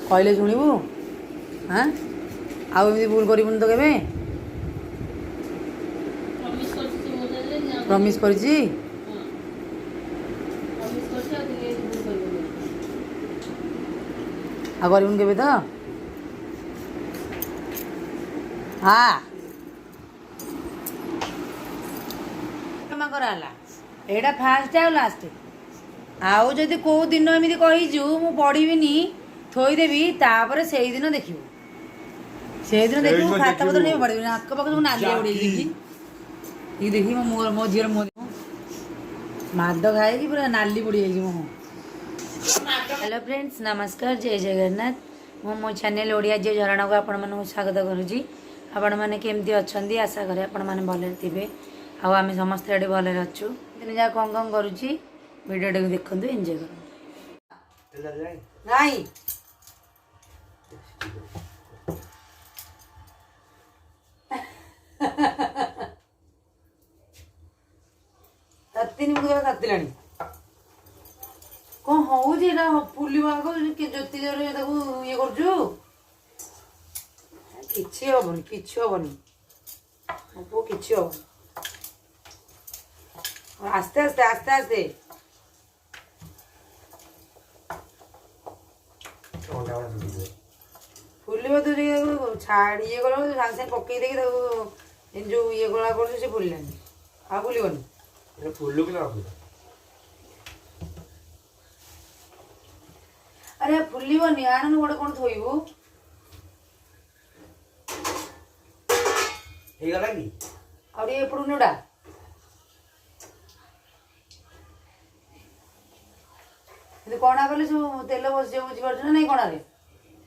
कहले शुणु हाँ आमती भूल करूँ तो के प्रमिश कर के तो हाँ कराला एटा फास्ट आ लास्ट आउ जदि कौ दिन एमती कहीचु मु पढ़ी थोईदेवी तापर से दिन देखियो से दिन देखियो खाता पत्र नहीं पड़े नाक पाक नाली उड़े ये देखी मो झीर मो माद खाए कि पूरा नाली पड़ जाए मुह। हेलो फ्रेंड्स नमस्कार जय जगन्नाथ मो चैनल ओडिया जे झरणा को आपण मन स्वागत करुँची आपण मैंने केमती अच्छा आशा करें आपण मैंने भले थे आम समस्त ये भले अच्छु दिन जहाँ कौन करुँची वीडियो टाक देखु एंजॉय कर नहीं तीन मुझे तातिला कौन हूँ फुल ज्योति ये करू कि हबनी कि हबनी मो पु कि हबनी आस्ते आस्ते आस्ते आस्ते फुल तो छाड़ ये कर सागे सागे पकई देखी जो ये गला कर फुलानी आ फुलबनी फुल कि अरे फुलबनी आण गोटे कौन थोबू ହେଇଗଲା କି ଆଉ ଟିକେ ଏପଟୁ ନୁଡା କିନ୍ତୁ କଣା କଲେ ସବୁ ତେଲ ବସି ବୁଝି ପାରୁଛ ନା ନାଇଁ କଣାରେ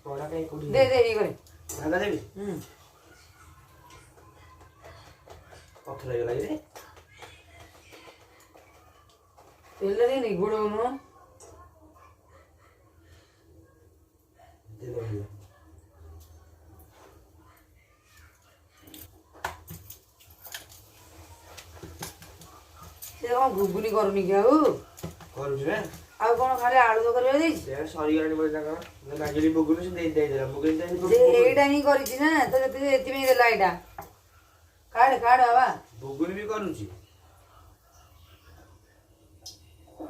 କଣା କାଇଁ କୋଠି ଦେ ଦେ ଇଏ କରେ ଢାଙ୍କା ଦେବି ପଥର ହେଇଗଲା କି ତେଲରେ ନିଗୁଡଉନୁ ଦେ ଦେ से कौन घुगुनी करूनी कि आउ कौन खाली आलू तो कर एटा ही करिछि ना तो एति में देला एटा काढ काढ बाबा बुगुनी भी करूछि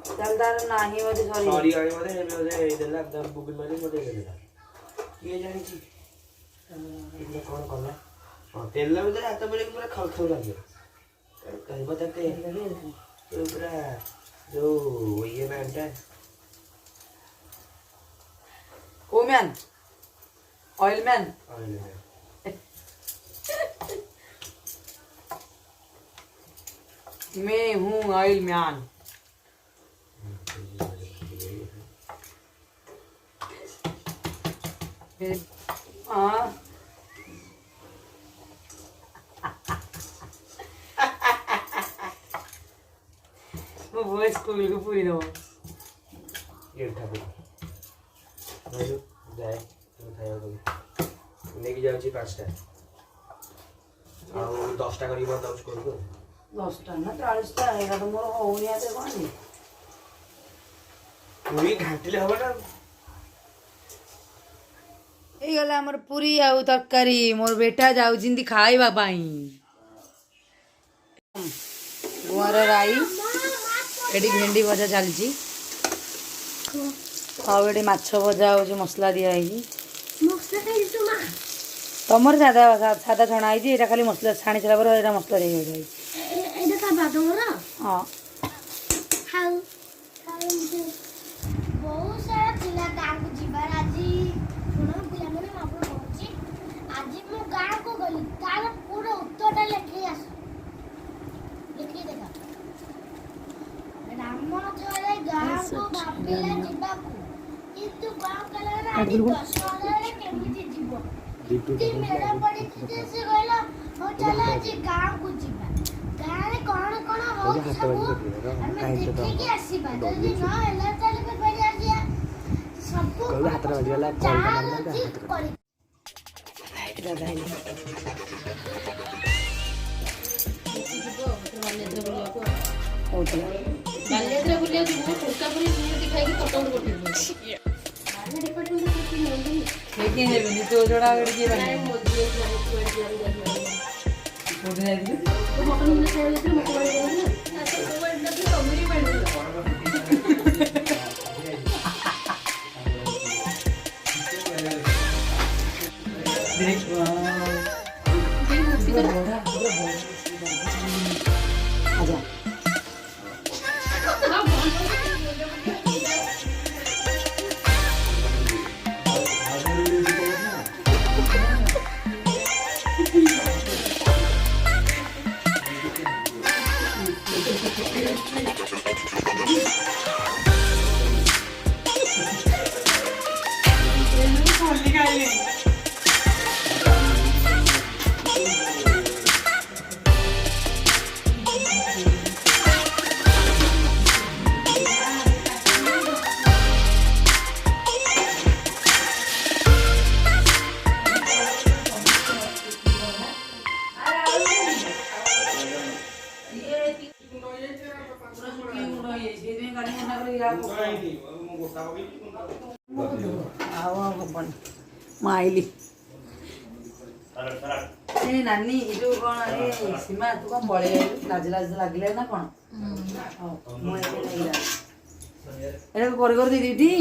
चलदार नाही मते सॉरी गाड़ी मते हे देला दम बुगुनी मते मते देला किए जानि छी इतना कौन करला हां तेल में हाथ बोले पूरा खल खल लागे कहीं बताते तो पूरा जो ये मैन था को मैन ऑयल मैन मैं हूँ ऑयल मैन हाँ वो स्कूल को पूरी दो ये उठा दे भाई जाए तो खाया को लेके जाऊ छी 5टा और 10टा करी बंद आउट करू 10टा ना 40टा आएगा तो मोर होनी आते कोनी पूरी घाटिले हबा ना ए गला हमर पूरी आउ तरकारी मोर बेटा जाउ जिंदी खाइबा पाई गुआर राई एडी भेंडी भजा चलची आउे माछ भजा हो मसला दिया तुमर सादा सादा छणा है खाली मसला छाणी सारा पर मसला दे हाँ ବାଲିଯାତ୍ରା ବୁଲିବାକୁ କହୁଥିଲା ବାଲିଯାତ୍ରା ବୁଲିବାକୁ ଯିବୁ ଟୋକାପୁରୀ ନିହାତି ଖାଇକି ଫଟୋ ଉଠେଇବୁ ଆମେ ଡିପାର୍ଟମେଣ୍ଟ କିଛି ନିଅନ୍ତିନି କିଏ ନେବେନି ତୋ ଯୋଡ଼ା କିଏ ନାଇଁ ମୋଦି କୋଉଠି ଯାଇଥିଲି ମଟନ ଖାଇବାକୁ ଯାଇଥିଲେ ମୋତେ ବାଡ଼ି ଆଚ୍ଛା ମୁଁ ଆଇଲି ନାନୀ ଏ ଯୋଉ କଣ ସୀମା ତୁ କଣ ପଳେଇ ଆଇଲୁ ଲାଜ ଲାଜ ଲାଗିଲା ନା କଣ ମୁଁ ଏଇଟା କରି କରି ଦେଇଦେବି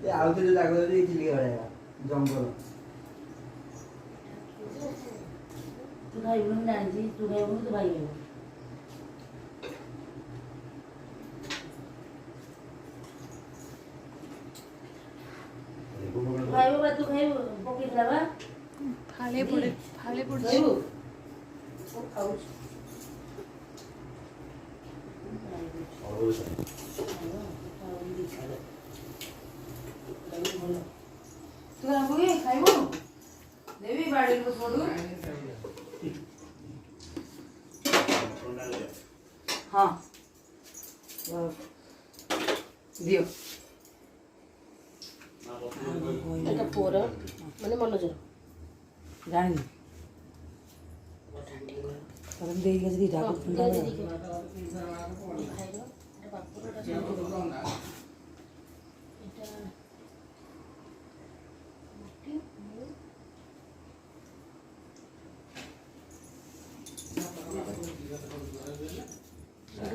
ଆଉ ଥରେ ଜାଗ ଚିଲିକା ଭଳିଆ ଜଙ୍ଗଲ ତୁ ଖାଇବୁନି ଜାଣିଛି ତୁ ଖାଇବୁନି ତୁ ଭାଇ ଖାଇବୁ ଖାଇବୁ ବା ତୁ ଖାଇବୁ ପକେଇଥିଲା ବା ଫାଳେ ପଡେ ଖାଇବୁ ଖାଉଛୁ ତୁ ଖାଇବୁ ଦେବି ବାଡ଼ିକୁ ଛୋଡ଼ୁ ହଁ ଦିଅ ଏଟା ପୁଅର ମାନେ ମନୋଜର ଜାଣିନି ତମେ ଦେଇକି ଆଜି ଦିଟା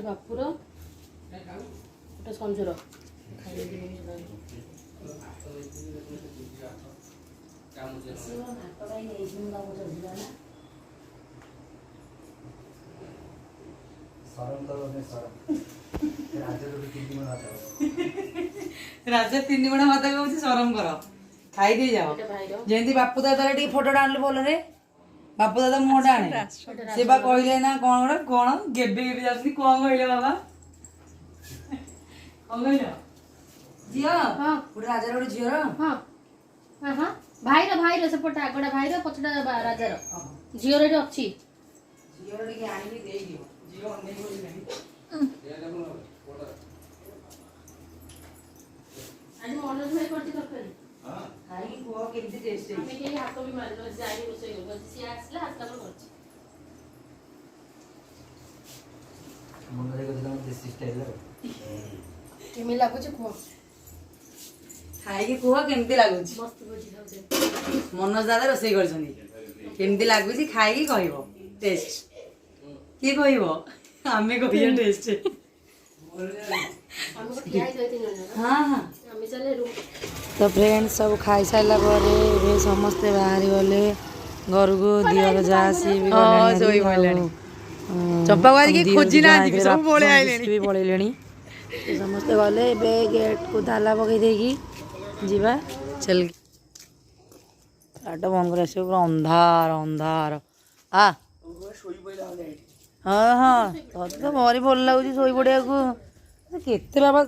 ବାପୁର ଗୋଟେ ସଞ୍ଜୁର ରାଜା 3 ଗୁଣା ଭାତ କହୁଛି ସରମ କର ଖାଇଦେଇ ଯାଅ ଯେମିତି ବାପୁ ଦାଦାର ଟିକେ ଫଟୋଟା ଆଣିଲେ ଭଲରେ ବାପୁ ଦାଦା ମୁହଁଟା ଆଣେ ସେ ବା କହିଲେ ନା କଣ ଗୋଟେ କଣ ଗେବେ ଗେବେ ଯାଉଛନ୍ତି କଣ କହିଲେ ବାବା କଣ କହିଲ ଝିଅ ଗୋଟେ ରାଜାର ଗୋଟେ ଝିଅର ହଁ ହଁ ଭାଇର ସେପଟେ ଆଗଟା ଭାଇର ପଛଟା ରାଜାର ଝିଅର ଏଠି ଅଛି ଝିଅର ଟିକେ ଆଣିକି ଦେଇଦିଅ ଝିଅ ଅନେଇ ପଡ଼ିଲାଣି ଆଜି ମନୋଜ ଭାଇ କରିଛି ତରକାରୀ ଖାଇକି କୁହ କେମିତି ଟେଷ୍ଟ ଆମେ କେହି ହାତ ବି ମାରିନୁ ଯାଇନି ରୋଷେଇ କରୁଛି ସିଏ ଆସିଲା ହାତ ତାପରେ କରିଛି କେମିତି ଲାଗୁଛି କୁହ ଖାଇକି କୁହ କେମିତି ଲାଗୁଛି ମସ୍ତ ଭୋଜି ଖାଉଛେ ମନୋଜ ଦାଦା ରୋଷେଇ କରିଛନ୍ତି କେମିତି ଲାଗୁଛି ଖାଇକି କହିବ ଟେଷ୍ଟ କିଏ କହିବ ଆମେ କହିବା ଟେଷ୍ଟ ଆମକୁ ଠିଆ ହେଇଯାଇଥିଲେ ହଁ ହଁ ଆମେ ଚାଲେ ରୁମ୍ ତ ଫ୍ରେଣ୍ଡ ସବୁ ଖାଇସାରିଲା ପରେ ଏବେ ସମସ୍ତେ ବାହାରି ଗଲେ ଘରକୁ ଦିଅର ଯାହା ସିଏ ବି ଗଲେଣି ଚମ୍ପାକୁ ଆଜି ଖୋଜି ନାହାନ୍ତି ସବୁ ପଳେଇଲେଣି ସମସ୍ତେ ଗଲେ ଏବେ ଗେଟ୍କୁ ତାଲା ପକେଇ ଦେଇକି ଯିବା ଚାଲ ଲାଇଟ୍ ବନ୍ଦ କରି ଆସିବ ପୁରା ଅନ୍ଧାର ଅନ୍ଧାର ହଁ ହଁ ତତେ ତ ଭାରି ଭଲ ଲାଗୁଛି ଶୋଇ ପଡ଼ିବାକୁ କେତେ ବାବା